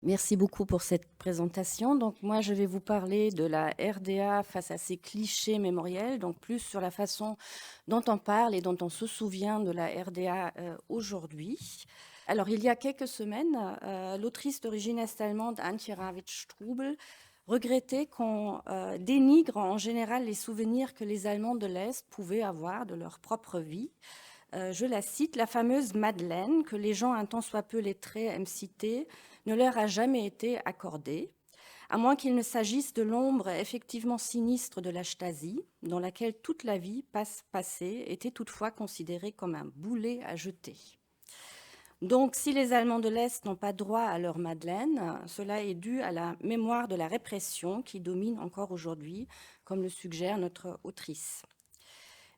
Merci beaucoup pour cette présentation. Donc moi, je vais vous parler de la RDA face à ces clichés mémoriels, donc plus sur la façon dont on parle et dont on se souvient de la RDA aujourd'hui. Alors, il y a quelques semaines, l'autrice d'origine est-allemande Antje Ravitch-Strubel regrettait qu'on dénigre en général les souvenirs que les Allemands de l'Est pouvaient avoir de leur propre vie. Je la cite, la fameuse Madeleine, que les gens un tant soit peu lettrés aiment citer, ne leur a jamais été accordée, à moins qu'il ne s'agisse de l'ombre effectivement sinistre de la Stasi, dans laquelle toute la vie passée était toutefois considérée comme un boulet à jeter. Donc, si les Allemands de l'Est n'ont pas droit à leur Madeleine, cela est dû à la mémoire de la répression qui domine encore aujourd'hui, comme le suggère notre autrice.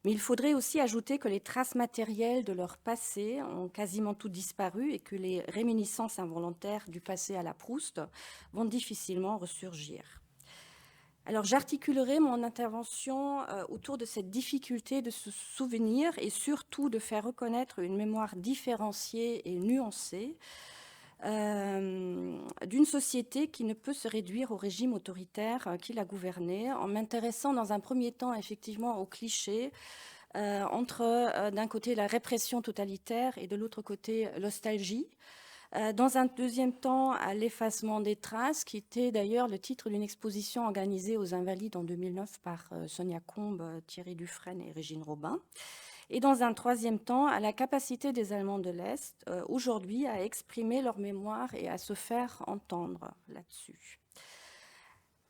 Mais il faudrait aussi ajouter que les traces matérielles de leur passé ont quasiment toutes disparu et que les réminiscences involontaires du passé à la Proust vont difficilement ressurgir. Alors j'articulerai mon intervention autour de cette difficulté de se souvenir et surtout de faire reconnaître une mémoire différenciée et nuancée d'une société qui ne peut se réduire au régime autoritaire qui l'a gouvernée, en m'intéressant dans un premier temps effectivement aux clichés, entre d'un côté la répression totalitaire et de l'autre côté l'ostalgie. Dans un deuxième temps, à l'effacement des traces, qui était d'ailleurs le titre d'une exposition organisée aux Invalides en 2009 par Sonia Combe, Thierry Dufresne et Régine Robin. Et dans un troisième temps, à la capacité des Allemands de l'Est, aujourd'hui, à exprimer leur mémoire et à se faire entendre là-dessus.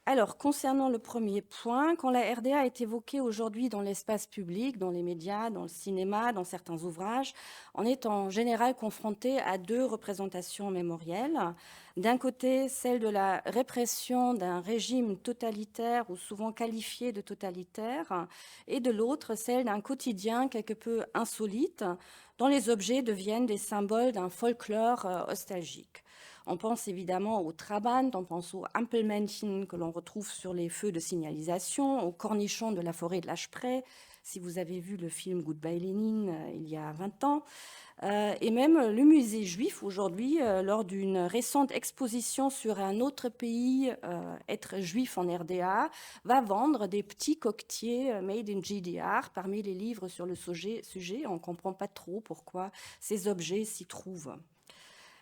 Alors, concernant le premier point, quand la RDA est évoquée aujourd'hui dans l'espace public, dans les médias, dans le cinéma, dans certains ouvrages, on est en général confronté à deux représentations mémorielles. D'un côté, celle de la répression d'un régime totalitaire ou souvent qualifié de totalitaire, et de l'autre, celle d'un quotidien quelque peu insolite, dont les objets deviennent des symboles d'un folklore nostalgique. On pense évidemment au Trabant, on pense au Ampelmännchen que l'on retrouve sur les feux de signalisation, au cornichon de la forêt de l'Acheprey, si vous avez vu le film Goodbye Lénine il y a 20 ans, et même le musée juif aujourd'hui, lors d'une récente exposition sur un autre pays, être juif en RDA, va vendre des petits coquetiers made in GDR parmi les livres sur le sujet. On ne comprend pas trop pourquoi ces objets s'y trouvent.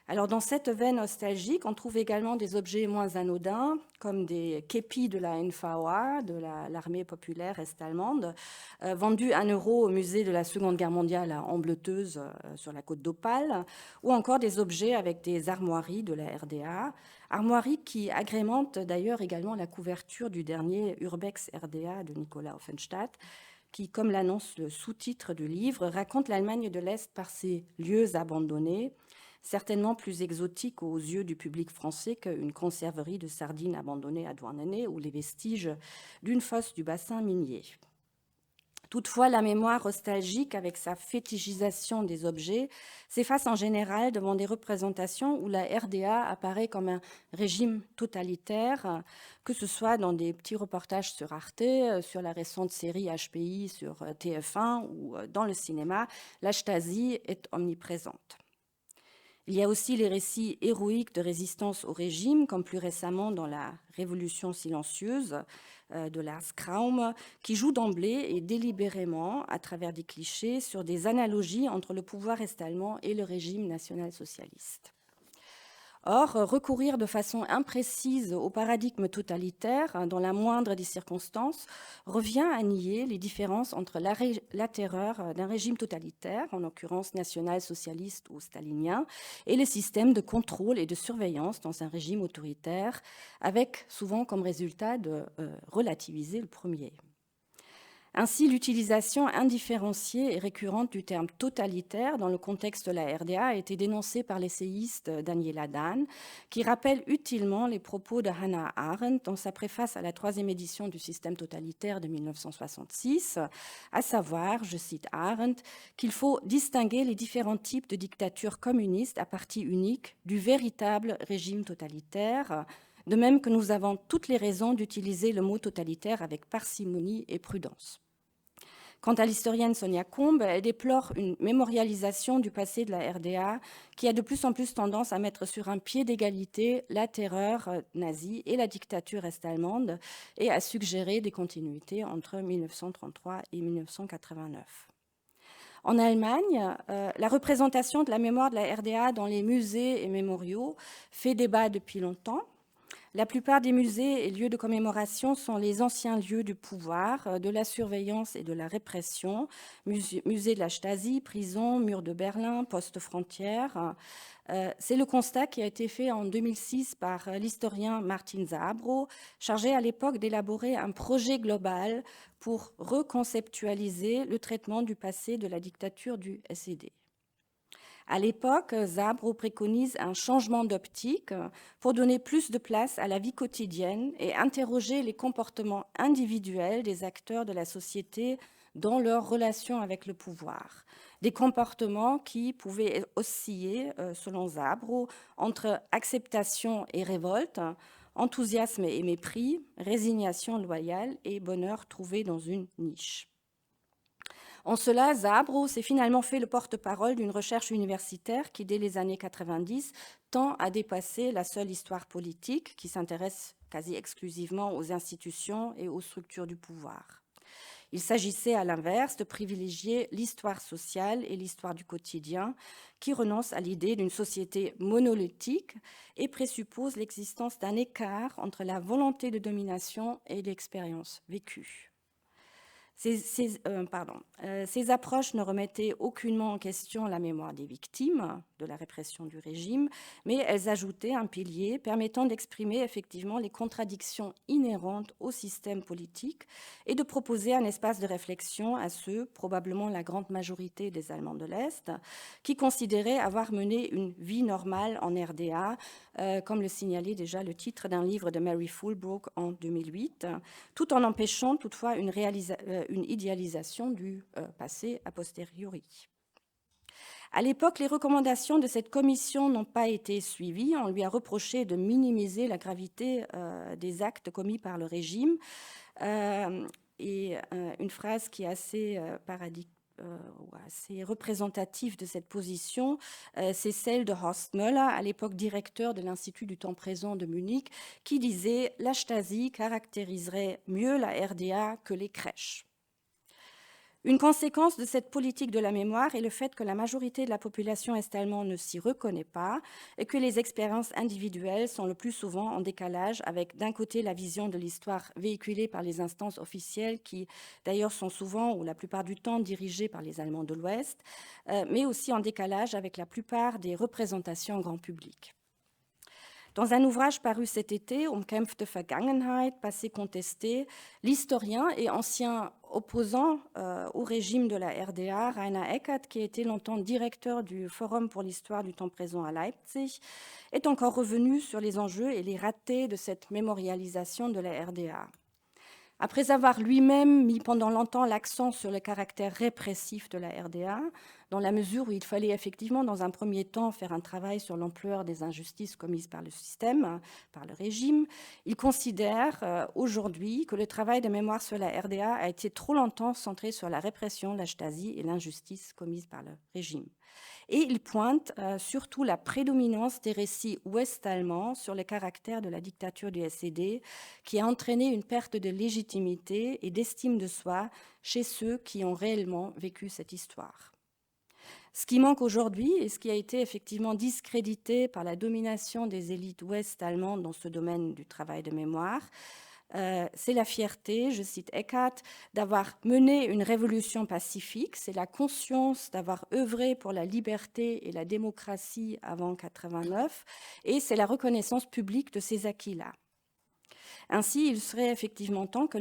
Alors, dans cette veine nostalgique, on trouve également des objets moins anodins, comme des képis de la NVA, de l'armée populaire est-allemande, vendus 1 € au musée de la Seconde Guerre mondiale à Ambleteuse, sur la côte d'Opale, ou encore des objets avec des armoiries de la RDA, armoiries qui agrémentent d'ailleurs également la couverture du dernier Urbex RDA de Nicolas Offenstadt, qui, comme l'annonce le sous-titre du livre, raconte l'Allemagne de l'Est par ses lieux abandonnés, certainement plus exotique aux yeux du public français qu'une conserverie de sardines abandonnée à Douarnenez ou les vestiges d'une fosse du bassin minier. Toutefois, la mémoire nostalgique, avec sa fétichisation des objets, s'efface en général devant des représentations où la RDA apparaît comme un régime totalitaire, que ce soit dans des petits reportages sur Arte, sur la récente série HPI sur TF1 ou dans le cinéma. La Stasi est omniprésente. Il y a aussi les récits héroïques de résistance au régime, comme plus récemment dans la Révolution silencieuse de Lars Kraum, qui joue d'emblée et délibérément, à travers des clichés, sur des analogies entre le pouvoir est-allemand et le régime national-socialiste. Or, recourir de façon imprécise au paradigme totalitaire, dans la moindre des circonstances, revient à nier les différences entre la terreur d'un régime totalitaire, en l'occurrence national-socialiste ou stalinien, et le système de contrôle et de surveillance dans un régime autoritaire, avec souvent comme résultat de relativiser le premier. Ainsi, l'utilisation indifférenciée et récurrente du terme totalitaire dans le contexte de la RDA a été dénoncée par l'essayiste Daniela Dan, qui rappelle utilement les propos de Hannah Arendt dans sa préface à la 3e édition du système totalitaire de 1966, à savoir, je cite Arendt, qu'il faut distinguer les différents types de dictatures communistes à parti unique du véritable régime totalitaire, de même que nous avons toutes les raisons d'utiliser le mot totalitaire avec parcimonie et prudence. Quant à l'historienne Sonia Combe, elle déplore une mémorialisation du passé de la RDA qui a de plus en plus tendance à mettre sur un pied d'égalité la terreur nazie et la dictature est-allemande et à suggérer des continuités entre 1933 et 1989. En Allemagne, la représentation de la mémoire de la RDA dans les musées et mémoriaux fait débat depuis longtemps. La plupart des musées et lieux de commémoration sont les anciens lieux du pouvoir, de la surveillance et de la répression, musée de la Stasi, prison, mur de Berlin, poste frontière. C'est le constat qui a été fait en 2006 par l'historien Martin Zábro, chargé à l'époque d'élaborer un projet global pour reconceptualiser le traitement du passé de la dictature du SED. À l'époque, Zábro préconise un changement d'optique pour donner plus de place à la vie quotidienne et interroger les comportements individuels des acteurs de la société dans leur relation avec le pouvoir. Des comportements qui pouvaient osciller, selon Zábro, entre acceptation et révolte, enthousiasme et mépris, résignation loyale et bonheur trouvé dans une niche. En cela, Zábro s'est finalement fait le porte-parole d'une recherche universitaire qui, dès les années 90, tend à dépasser la seule histoire politique qui s'intéresse quasi exclusivement aux institutions et aux structures du pouvoir. Il s'agissait à l'inverse de privilégier l'histoire sociale et l'histoire du quotidien qui renoncent à l'idée d'une société monolithique et présupposent l'existence d'un écart entre la volonté de domination et l'expérience vécue. Ces approches ne remettaient aucunement en question la mémoire des victimes de la répression du régime, mais elles ajoutaient un pilier permettant d'exprimer effectivement les contradictions inhérentes au système politique et de proposer un espace de réflexion à ceux, probablement la grande majorité des Allemands de l'Est, qui considéraient avoir mené une vie normale en RDA, comme le signalait déjà le titre d'un livre de Mary Fulbrook en 2008, tout en empêchant toutefois une idéalisation du passé a posteriori. À l'époque, les recommandations de cette commission n'ont pas été suivies. On lui a reproché de minimiser la gravité des actes commis par le régime. Et une phrase qui est assez assez représentative de cette position, c'est celle de Horst Möller, à l'époque directeur de l'Institut du temps présent de Munich, qui disait « La Stasi caractériserait mieux la RDA que les crèches ». Une conséquence de cette politique de la mémoire est le fait que la majorité de la population est-allemande ne s'y reconnaît pas et que les expériences individuelles sont le plus souvent en décalage avec, d'un côté, la vision de l'histoire véhiculée par les instances officielles qui, d'ailleurs, sont souvent ou la plupart du temps dirigées par les Allemands de l'Ouest, mais aussi en décalage avec la plupart des représentations grand public. Dans un ouvrage paru cet été, Umkämpfte Vergangenheit, passé contesté, l'historien et ancien opposant au régime de la RDA, Rainer Eckert, qui a été longtemps directeur du Forum pour l'histoire du temps présent à Leipzig, est encore revenu sur les enjeux et les ratés de cette mémorialisation de la RDA. Après avoir lui-même mis pendant longtemps l'accent sur le caractère répressif de la RDA, dans la mesure où il fallait effectivement, dans un premier temps, faire un travail sur l'ampleur des injustices commises par le système, par le régime, il considère aujourd'hui que le travail de mémoire sur la RDA a été trop longtemps centré sur la répression, la Stasi et l'injustice commise par le régime. Et il pointe surtout la prédominance des récits ouest-allemands sur le caractère de la dictature du SED, qui a entraîné une perte de légitimité et d'estime de soi chez ceux qui ont réellement vécu cette histoire. Ce qui manque aujourd'hui, et ce qui a été effectivement discrédité par la domination des élites ouest-allemandes dans ce domaine du travail de mémoire, c'est la fierté, je cite Eckart, d'avoir mené une révolution pacifique, c'est la conscience d'avoir œuvré pour la liberté et la démocratie avant 1989, et c'est la reconnaissance publique de ces acquis-là. Ainsi, il serait effectivement temps que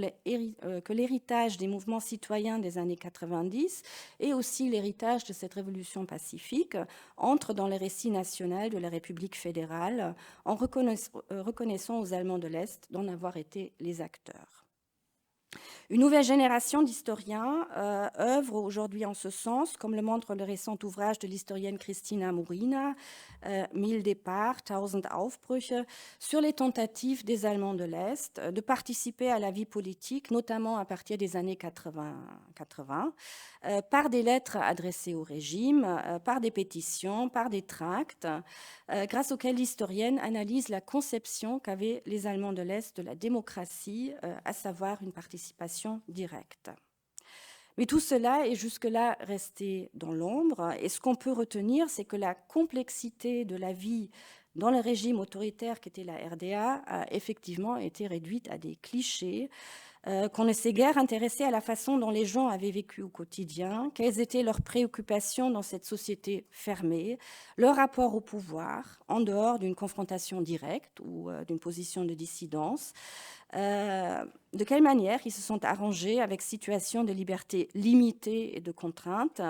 l'héritage des mouvements citoyens des années 90 et aussi l'héritage de cette révolution pacifique entre dans le récit national de la République fédérale en reconnaissant aux Allemands de l'Est d'en avoir été les acteurs. Une nouvelle génération d'historiens œuvre aujourd'hui en ce sens, comme le montre le récent ouvrage de l'historienne Christina Murina, 1000 départs, 1000 Aufbrüche, sur les tentatives des Allemands de l'Est de participer à la vie politique, notamment à partir des années 80, par des lettres adressées au régime, par des pétitions, par des tracts, grâce auxquelles l'historienne analyse la conception qu'avaient les Allemands de l'Est de la démocratie, à savoir une participation directe. Mais tout cela est jusque-là resté dans l'ombre, et ce qu'on peut retenir, c'est que la complexité de la vie dans le régime autoritaire qu'était la RDA a effectivement été réduite à des clichés, qu'on ne s'est guère intéressé à la façon dont les gens avaient vécu au quotidien, quelles étaient leurs préoccupations dans cette société fermée, leur rapport au pouvoir, en dehors d'une confrontation directe ou d'une position de dissidence, de quelle manière ils se sont arrangés avec situation de liberté limitée et de contraintes,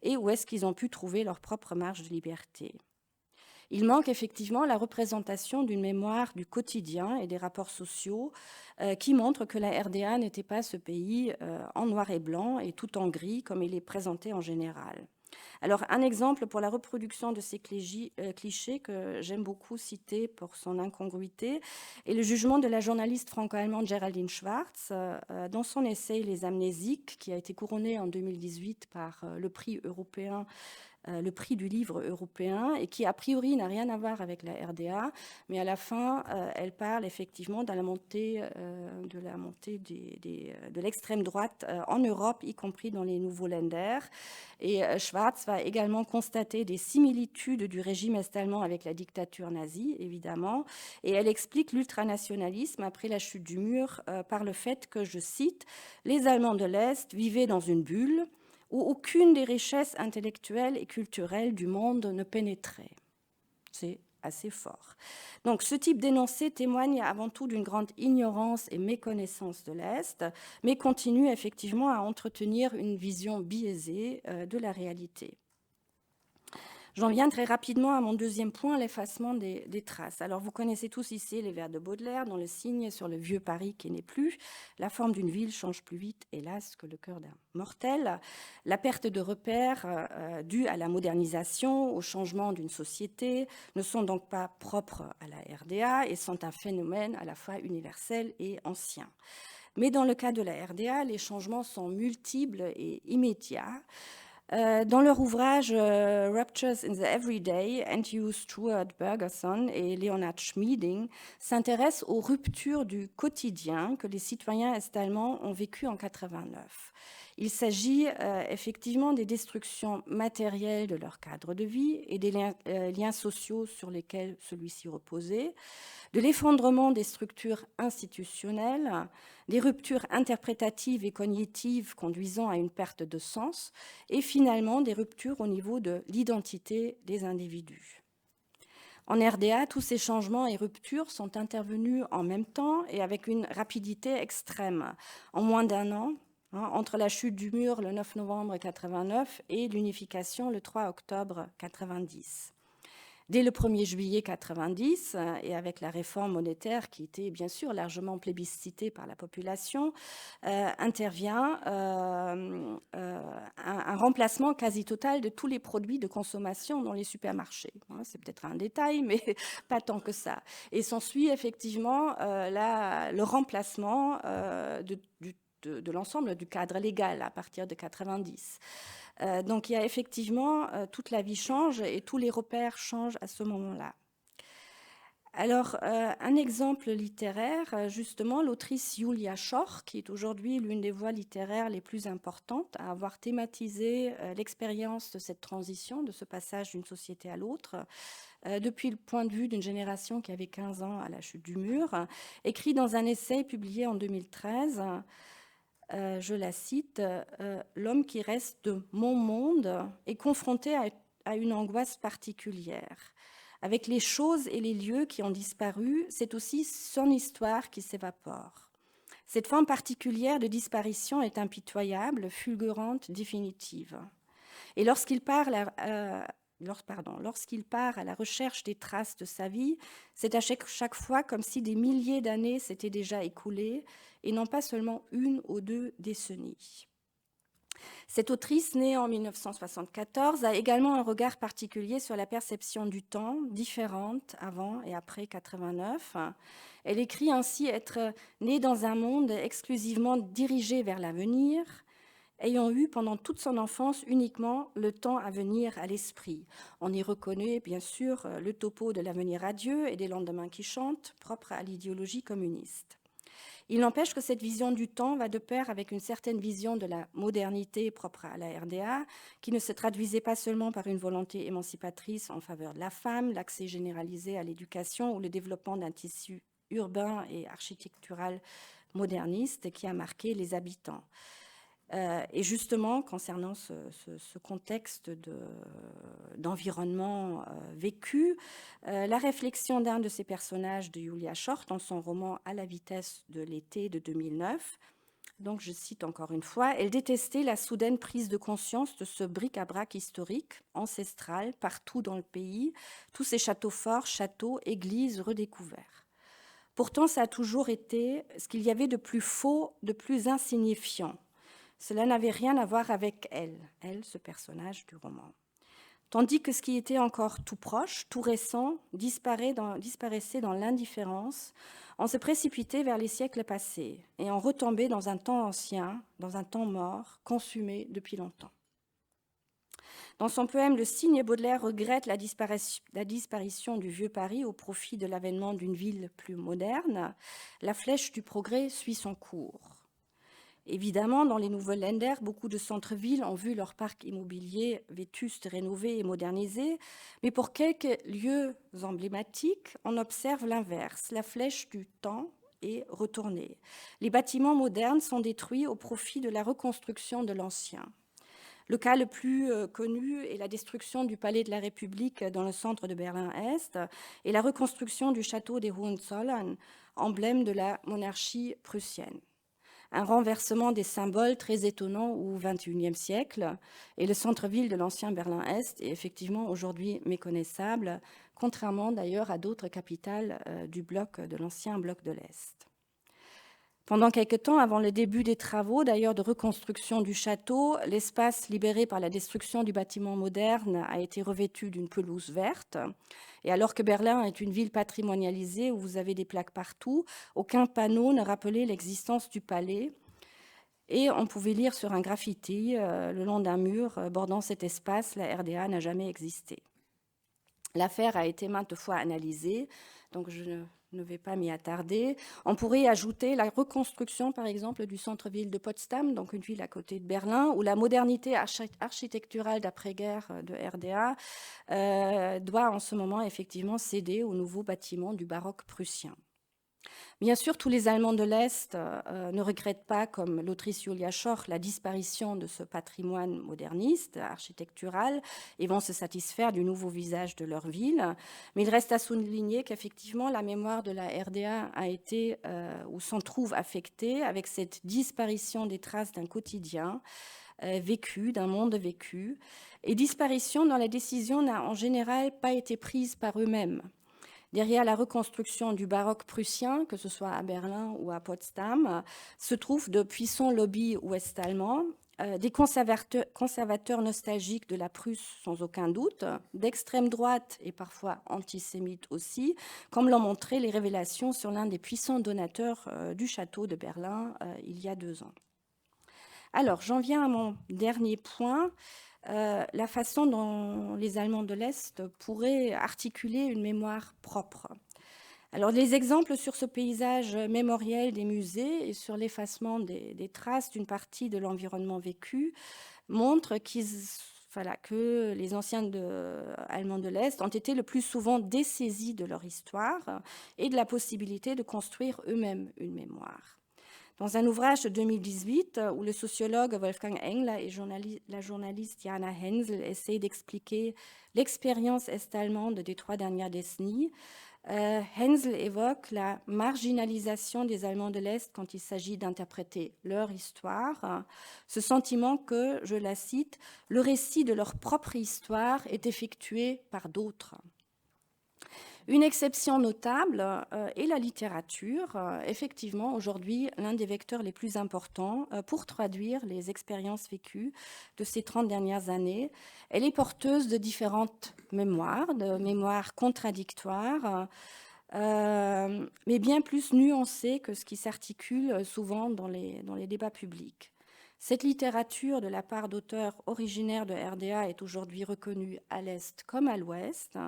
et où est-ce qu'ils ont pu trouver leur propre marge de liberté. Il manque effectivement la représentation d'une mémoire du quotidien et des rapports sociaux qui montrent que la RDA n'était pas ce pays en noir et blanc et tout en gris comme il est présenté en général. Alors, un exemple pour la reproduction de ces clichés que j'aime beaucoup citer pour son incongruité est le jugement de la journaliste franco-allemande Geraldine Schwarz dans son essai « Les amnésiques » qui a été couronné en 2018 par le prix européen, le prix du livre européen, et qui a priori n'a rien à voir avec la RDA, mais à la fin, elle parle effectivement de la montée de l'extrême droite en Europe, y compris dans les nouveaux Länder. Et Schwarz va également constater des similitudes du régime est-allemand avec la dictature nazie, évidemment, et elle explique l'ultranationalisme après la chute du mur par le fait que, je cite, « les Allemands de l'Est vivaient dans une bulle où aucune des richesses intellectuelles et culturelles du monde ne pénétrait ». C'est assez fort. Donc ce type d'énoncé témoigne avant tout d'une grande ignorance et méconnaissance de l'Est, mais continue effectivement à entretenir une vision biaisée de la réalité. J'en viens très rapidement à mon deuxième point, l'effacement des traces. Alors, vous connaissez tous ici les vers de Baudelaire, dont le signe sur le vieux Paris qui n'est plus. La forme d'une ville change plus vite, hélas, que le cœur d'un mortel. La perte de repères due à la modernisation, au changement d'une société, ne sont donc pas propres à la RDA et sont un phénomène à la fois universel et ancien. Mais dans le cas de la RDA, les changements sont multiples et immédiats. Dans leur ouvrage Ruptures in the Everyday, Andrew Stuart Bergerson et Leonhard Schmieding s'intéressent aux ruptures du quotidien que les citoyens est-allemands ont vécues en 89. Il s'agit effectivement des destructions matérielles de leur cadre de vie et des liens sociaux sur lesquels celui-ci reposait, de l'effondrement des structures institutionnelles, des ruptures interprétatives et cognitives conduisant à une perte de sens, et finalement des ruptures au niveau de l'identité des individus. En RDA, tous ces changements et ruptures sont intervenus en même temps et avec une rapidité extrême. En moins d'un an, entre la chute du mur le 9 novembre 89 et l'unification le 3 octobre 90. Dès le 1er juillet 90, et avec la réforme monétaire qui était bien sûr largement plébiscitée par la population, intervient un remplacement quasi total de tous les produits de consommation dans les supermarchés. C'est peut-être un détail, mais pas tant que ça. Et s'ensuit effectivement le remplacement de l'ensemble du cadre légal à partir de 90. Donc il y a effectivement, toute la vie change et tous les repères changent à ce moment-là. Alors, un exemple littéraire, justement, l'autrice Julia Schor, qui est aujourd'hui l'une des voix littéraires les plus importantes à avoir thématisé l'expérience de cette transition, de ce passage d'une société à l'autre, depuis le point de vue d'une génération qui avait 15 ans à la chute du mur, écrit dans un essai publié en 2013, je la cite, « L'homme qui reste de mon monde est confronté à une angoisse particulière. Avec les choses et les lieux qui ont disparu, c'est aussi son histoire qui s'évapore. Cette forme particulière de disparition est impitoyable, fulgurante, définitive. Et lorsqu'il parle lorsqu'il part à la recherche des traces de sa vie, c'est à chaque fois comme si des milliers d'années s'étaient déjà écoulées, et non pas seulement 1 ou 2 décennies. Cette autrice, née en 1974, a également un regard particulier sur la perception du temps, différente avant et après 89. Elle écrit ainsi être née dans un monde exclusivement dirigé vers l'avenir, ayant eu pendant toute son enfance uniquement le temps à venir à l'esprit. On y reconnaît bien sûr le topo de l'avenir à Dieu et des lendemains qui chantent, propre à l'idéologie communiste. Il n'empêche que cette vision du temps va de pair avec une certaine vision de la modernité propre à la RDA, qui ne se traduisait pas seulement par une volonté émancipatrice en faveur de la femme, l'accès généralisé à l'éducation ou le développement d'un tissu urbain et architectural moderniste qui a marqué les habitants. Et justement, concernant ce contexte d'environnement vécu, la réflexion d'un de ses personnages, de Julia Short, dans son roman « À la vitesse de l'été » de 2009, donc je cite encore une fois, « Elle détestait la soudaine prise de conscience de ce bric-à-brac historique, ancestral, partout dans le pays, tous ces châteaux forts, châteaux, églises redécouverts. Pourtant, ça a toujours été ce qu'il y avait de plus faux, de plus insignifiant. Cela n'avait rien à voir avec elle, ce personnage du roman. Tandis que ce qui était encore tout proche, tout récent, disparaissait dans l'indifférence, on se précipitait vers les siècles passés et on retombait dans un temps ancien, dans un temps mort, consumé depuis longtemps. Dans son poème « Le Cygne », Baudelaire regrette la disparition du vieux Paris au profit de l'avènement d'une ville plus moderne. La flèche du progrès suit son cours. Évidemment, dans les nouveaux Länder, beaucoup de centres-villes ont vu leur parc immobilier vétuste, rénové et modernisé, mais pour quelques lieux emblématiques, on observe l'inverse. La flèche du temps est retournée. Les bâtiments modernes sont détruits au profit de la reconstruction de l'ancien. Le cas le plus connu est la destruction du Palais de la République dans le centre de Berlin-Est et la reconstruction du château des Hohenzollern, emblème de la monarchie prussienne. Un renversement des symboles très étonnant au XXIe siècle, et le centre-ville de l'ancien Berlin-Est est effectivement aujourd'hui méconnaissable, contrairement d'ailleurs à d'autres capitales de l'ancien bloc de l'Est. Pendant quelque temps, avant le début des travaux d'ailleurs de reconstruction du château, l'espace libéré par la destruction du bâtiment moderne a été revêtu d'une pelouse verte. Et alors que Berlin est une ville patrimonialisée où vous avez des plaques partout, aucun panneau ne rappelait l'existence du palais. Et on pouvait lire sur un graffiti le long d'un mur bordant cet espace, la RDA n'a jamais existé. L'affaire a été maintes fois analysée, donc je ne vais pas m'y attarder. On pourrait ajouter la reconstruction, par exemple, du centre-ville de Potsdam, donc une ville à côté de Berlin, où la modernité architecturale d'après-guerre de RDA doit en ce moment effectivement céder aux nouveaux bâtiments du baroque prussien. Bien sûr, tous les Allemands de l'Est ne regrettent pas, comme l'autrice Julia Short, la disparition de ce patrimoine moderniste, architectural, et vont se satisfaire du nouveau visage de leur ville. Mais il reste à souligner qu'effectivement, la mémoire de la RDA a été ou s'en trouve affectée avec cette disparition des traces d'un quotidien vécu, d'un monde vécu, et disparition dont la décision n'a en général pas été prise par eux-mêmes. Derrière la reconstruction du baroque prussien, que ce soit à Berlin ou à Potsdam, se trouvent de puissants lobbies ouest-allemands, des conservateurs nostalgiques de la Prusse sans aucun doute, d'extrême droite et parfois antisémites aussi, comme l'ont montré les révélations sur l'un des puissants donateurs du château de Berlin il y a 2 ans. Alors, j'en viens à mon dernier point. La façon dont les Allemands de l'Est pourraient articuler une mémoire propre. Alors, les exemples sur ce paysage mémoriel des musées et sur l'effacement des traces d'une partie de l'environnement vécu montrent que les anciens Allemands de l'Est ont été le plus souvent dessaisis de leur histoire et de la possibilité de construire eux-mêmes une mémoire. Dans un ouvrage de 2018, où le sociologue Wolfgang Engler et la journaliste Jana Hensel essayent d'expliquer l'expérience est-allemande des 3 dernières décennies, Hensel évoque la marginalisation des Allemands de l'Est quand il s'agit d'interpréter leur histoire, ce sentiment que, je la cite, « le récit de leur propre histoire est effectué par d'autres ». Une exception notable est la littérature, effectivement aujourd'hui l'un des vecteurs les plus importants pour traduire les expériences vécues de ces 30 dernières années. Elle est porteuse de différentes mémoires, de mémoires contradictoires, mais bien plus nuancées que ce qui s'articule souvent dans les débats publics. Cette littérature de la part d'auteurs originaires de RDA est aujourd'hui reconnue à l'Est comme à l'Ouest.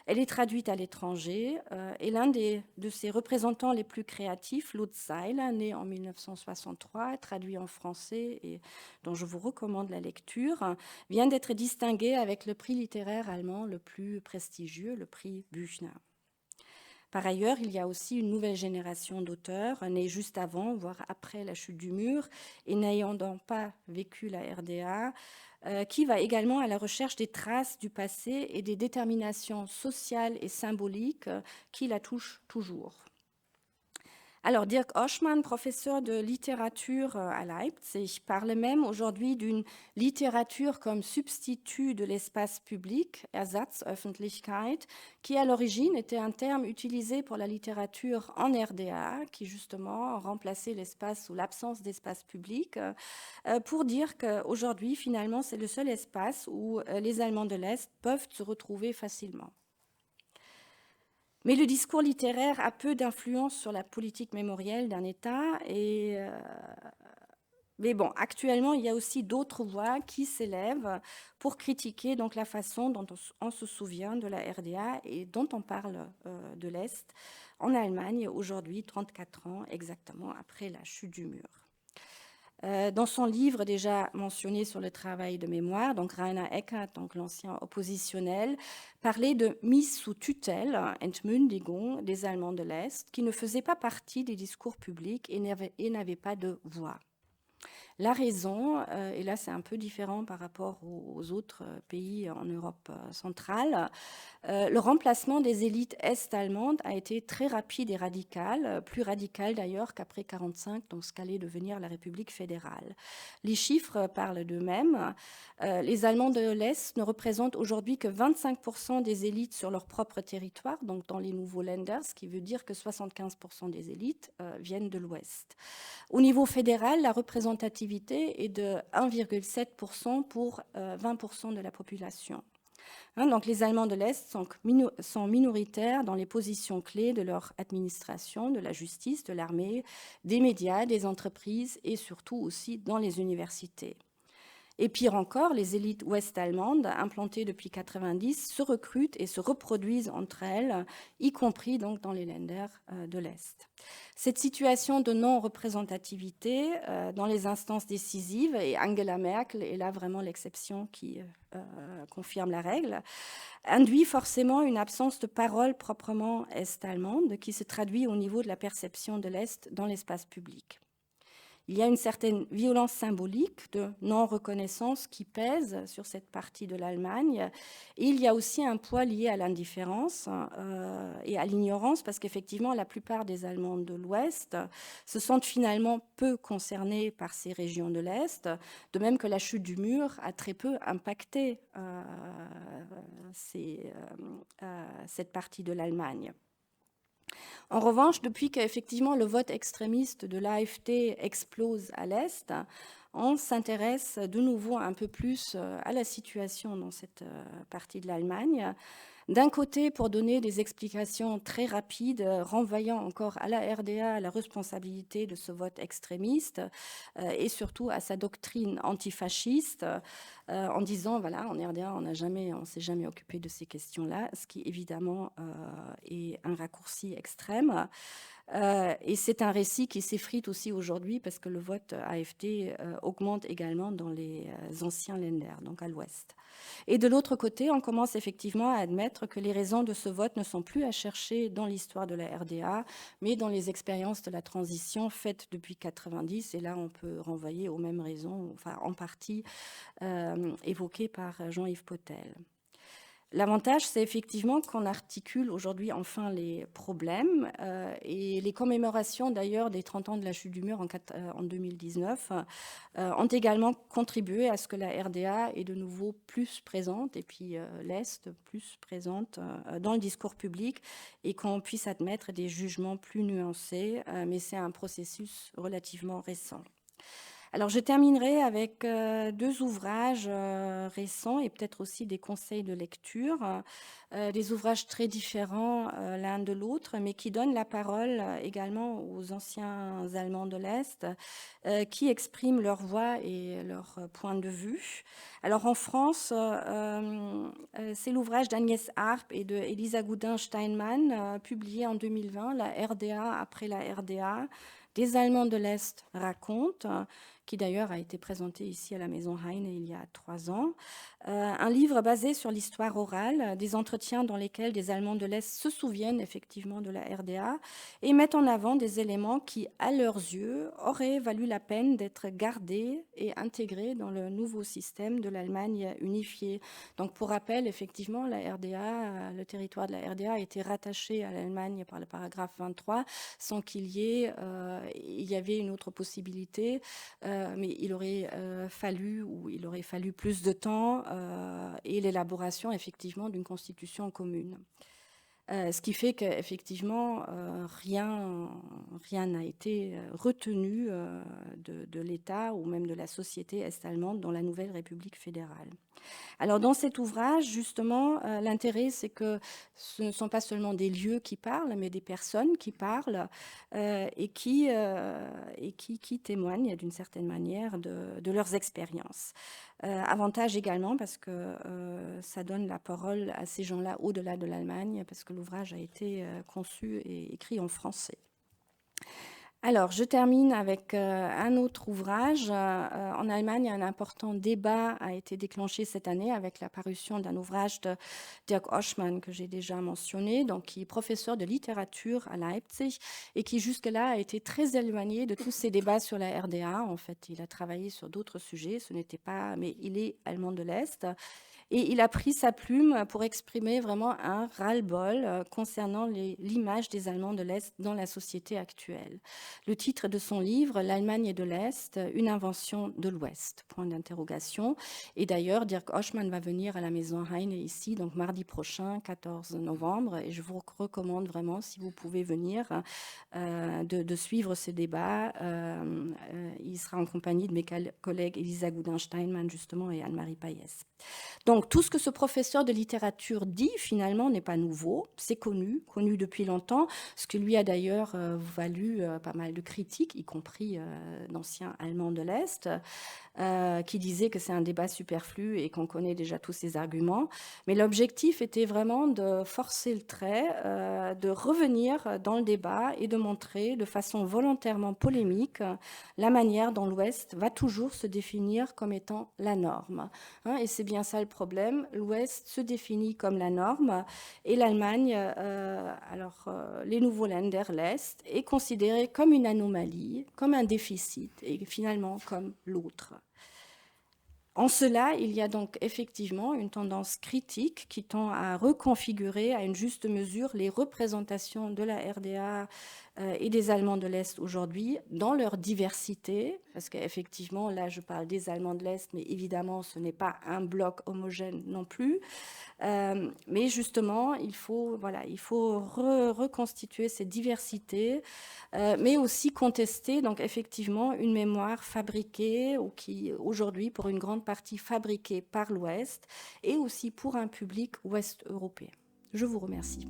Elle est traduite à l'étranger et l'un de ses représentants les plus créatifs, Lutz Seil, né en 1963, traduit en français et dont je vous recommande la lecture, vient d'être distingué avec le prix littéraire allemand le plus prestigieux, le prix Büchner. Par ailleurs, il y a aussi une nouvelle génération d'auteurs nés juste avant, voire après la chute du mur, et n'ayant donc pas vécu la RDA, qui va également à la recherche des traces du passé et des déterminations sociales et symboliques qui la touchent toujours. Alors, Dirk Oschmann, professeur de littérature à Leipzig, parle même aujourd'hui d'une littérature comme substitut de l'espace public, Ersatzöffentlichkeit, qui à l'origine était un terme utilisé pour la littérature en RDA, qui justement remplaçait l'espace ou l'absence d'espace public, pour dire qu'aujourd'hui, finalement, c'est le seul espace où les Allemands de l'Est peuvent se retrouver facilement. Mais le discours littéraire a peu d'influence sur la politique mémorielle d'un État. Mais bon, actuellement, il y a aussi d'autres voix qui s'élèvent pour critiquer donc, la façon dont on se souvient de la RDA et dont on parle de l'Est en Allemagne aujourd'hui, 34 ans exactement après la chute du mur. Dans son livre déjà mentionné sur le travail de mémoire, donc Rainer Eckert, donc l'ancien oppositionnel, parlait de mise sous tutelle, Entmündigung des Allemands de l'Est, qui ne faisaient pas partie des discours publics et n'avaient pas de voix. La raison, et là c'est un peu différent par rapport aux autres pays en Europe centrale, le remplacement des élites est-allemandes a été très rapide et radical, plus radical d'ailleurs qu'après 1945, dans ce qu'allait devenir la République fédérale. Les chiffres parlent d'eux-mêmes. Les Allemands de l'Est ne représentent aujourd'hui que 25% des élites sur leur propre territoire, donc dans les nouveaux Länder, ce qui veut dire que 75% des élites viennent de l'Ouest. Au niveau fédéral, la représentativité est de 1,7% pour 20% de la population. Donc les Allemands de l'Est sont minoritaires dans les positions clés de leur administration, de la justice, de l'armée, des médias, des entreprises et surtout aussi dans les universités. Et pire encore, les élites ouest-allemandes, implantées depuis 1990, se recrutent et se reproduisent entre elles, y compris donc dans les Länder de l'Est. Cette situation de non-représentativité dans les instances décisives, et Angela Merkel est là vraiment l'exception qui confirme la règle, induit forcément une absence de parole proprement est-allemande qui se traduit au niveau de la perception de l'Est dans l'espace public. Il y a une certaine violence symbolique de non-reconnaissance qui pèse sur cette partie de l'Allemagne. Et il y a aussi un poids lié à l'indifférence et à l'ignorance, parce qu'effectivement, la plupart des Allemands de l'Ouest se sentent finalement peu concernés par ces régions de l'Est, de même que la chute du mur a très peu impacté cette partie de l'Allemagne. En revanche, depuis qu'effectivement le vote extrémiste de l'AfD explose à l'Est, on s'intéresse de nouveau un peu plus à la situation dans cette partie de l'Allemagne. D'un côté, pour donner des explications très rapides, renvoyant encore à la RDA la responsabilité de ce vote extrémiste et surtout à sa doctrine antifasciste, en disant, voilà, en RDA, on ne s'est jamais occupé de ces questions-là, ce qui évidemment est un raccourci extrême. Et c'est un récit qui s'effrite aussi aujourd'hui parce que le vote AfD augmente également dans les anciens Länder, donc à l'ouest. Et de l'autre côté, on commence effectivement à admettre que les raisons de ce vote ne sont plus à chercher dans l'histoire de la RDA, mais dans les expériences de la transition faites depuis 1990. Et là, on peut renvoyer aux mêmes raisons, enfin en partie évoquées par Jean-Yves Potel. L'avantage, c'est effectivement qu'on articule aujourd'hui enfin les problèmes et les commémorations d'ailleurs des 30 ans de la chute du mur en 2019 ont également contribué à ce que la RDA est de nouveau plus présente et puis l'Est plus présente dans le discours public et qu'on puisse admettre des jugements plus nuancés, mais c'est un processus relativement récent. Alors, je terminerai avec deux ouvrages récents et peut-être aussi des conseils de lecture, des ouvrages très différents l'un de l'autre, mais qui donnent la parole également aux anciens Allemands de l'Est, qui expriment leur voix et leur point de vue. Alors, en France, c'est l'ouvrage d'Agnès Arp et de Elisa Goudin-Steinmann, publié en 2020, La RDA après la RDA, des Allemands de l'Est racontent, qui d'ailleurs a été présenté ici à la Maison Heine il y a 3 ans. Un livre basé sur l'histoire orale, des entretiens dans lesquels des Allemands de l'Est se souviennent effectivement de la RDA et mettent en avant des éléments qui, à leurs yeux, auraient valu la peine d'être gardés et intégrés dans le nouveau système de l'Allemagne unifiée. Donc pour rappel, effectivement, la RDA, le territoire de la RDA a été rattaché à l'Allemagne par le paragraphe 23 sans qu'il y ait, il y avait une autre possibilité, mais il aurait fallu plus de temps et l'élaboration effectivement d'une constitution commune. Ce qui fait qu'effectivement, rien n'a été retenu de l'État ou même de la société est-allemande dans la nouvelle République fédérale. Alors dans cet ouvrage, justement, l'intérêt, c'est que ce ne sont pas seulement des lieux qui parlent, mais des personnes qui parlent et qui témoignent d'une certaine manière de leurs expériences. Avantage également parce que ça donne la parole à ces gens-là au-delà de l'Allemagne, parce que l'ouvrage a été conçu et écrit en français. Alors, je termine avec un autre ouvrage. En Allemagne, un important débat a été déclenché cette année avec la parution d'un ouvrage de Dirk Oschmann que j'ai déjà mentionné, donc qui est professeur de littérature à Leipzig et qui jusque-là a été très éloigné de tous ces débats sur la RDA. En fait, il a travaillé sur d'autres sujets, mais il est allemand de l'Est. Et il a pris sa plume pour exprimer vraiment un ras-le-bol concernant l'image des Allemands de l'Est dans la société actuelle. Le titre de son livre, L'Allemagne de l'Est, une invention de l'Ouest, point d'interrogation. Et d'ailleurs, Dirk Oschmann va venir à la Maison Heine ici, donc mardi prochain, 14 novembre. Et je vous recommande vraiment, si vous pouvez venir, de suivre ce débat. Il sera en compagnie de mes collègues Elisa Goudin-Steinmann, justement, et Anne-Marie Payès. Donc, tout ce que ce professeur de littérature dit, finalement, n'est pas nouveau. C'est connu depuis longtemps, ce qui lui a d'ailleurs valu pas mal de critiques, y compris d'anciens Allemands de l'Est, qui disaient que c'est un débat superflu et qu'on connaît déjà tous ces arguments. Mais l'objectif était vraiment de forcer le trait, de revenir dans le débat et de montrer de façon volontairement polémique la manière dont l'Ouest va toujours se définir comme étant la norme. Et c'est bien ça le problème. L'Ouest se définit comme la norme et l'Allemagne, les nouveaux Länder, l'Est, est considéré comme une anomalie, comme un déficit et finalement comme l'autre. En cela, il y a donc effectivement une tendance critique qui tend à reconfigurer à une juste mesure les représentations de la RDA et des Allemands de l'Est aujourd'hui dans leur diversité, parce qu'effectivement, là, je parle des Allemands de l'Est, mais évidemment, ce n'est pas un bloc homogène non plus. Mais justement, il faut reconstituer cette diversité, mais aussi contester, donc effectivement, une mémoire fabriquée, ou qui aujourd'hui, pour une grande partie, fabriquée par l'Ouest, et aussi pour un public ouest-européen. Je vous remercie.